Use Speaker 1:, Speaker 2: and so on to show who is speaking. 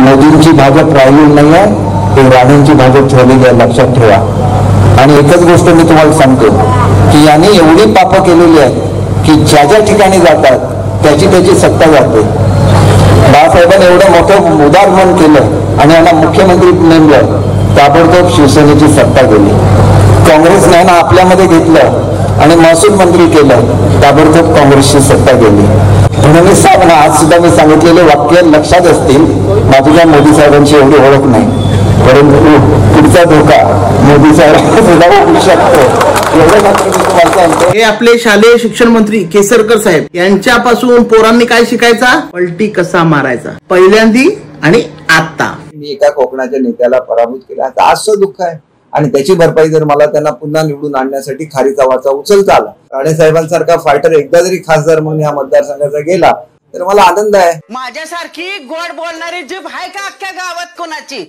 Speaker 1: मोदींची भाजप राहिलेली नाही आहे, ते राणेंची भाजप ठेवलेली आहे, लक्षात ठेवा. आणि एकच गोष्ट मी तुम्हाला सांगतो की यांनी एवढी पापं केलेली आहेत की ज्या ज्या ठिकाणी जातात त्याची सत्ता जाते. बाळासाहेबांनी एवढं मोठं उदाहरण केलं आणि यांना मुख्यमंत्री नेमलं, ताबडतोब शिवसेनेची सत्ता गेली. काँग्रेसने ना आपल्यामध्ये घेतलं आणि महसूल मंत्री केलं, ताबडतोब काँग्रेसची सत्ता गेली. फडणवीस साहेबांना आज सुद्धा मी सांगितलेले वाक्य लक्षात असतील. माझी काय मोदी साहेबांची एवढी ओळख नाही, परंतु पुढचा धोका मोदी साहेबांना सुद्धा होऊ शकतो एवढं मात्र मी तुम्हाला सांगतो.
Speaker 2: हे आपले शालेय शिक्षण मंत्री केसरकर साहेब यांच्यापासून पोरांनी काय शिकायचा? पलटी कसा मारायचा, पहिल्यांदी आणि आता.
Speaker 3: मी एका कोकणाच्या नेत्याला पराभूत केला, आता असं दुःख आहे आणि त्याची भरपाई जर मला त्यांना पुन्हा निवडून आणण्यासाठी खारीचा वाचा उचलता आला, राणे साहेबांसारखा फायटर एकदा जरी खासदार म्हणून या मतदारसंघाचा गेला तर मला आनंद आहे.
Speaker 4: माझ्यासारखी गोड बोलणारी जीभ आहे का अख्ख्या गावात कोणाची?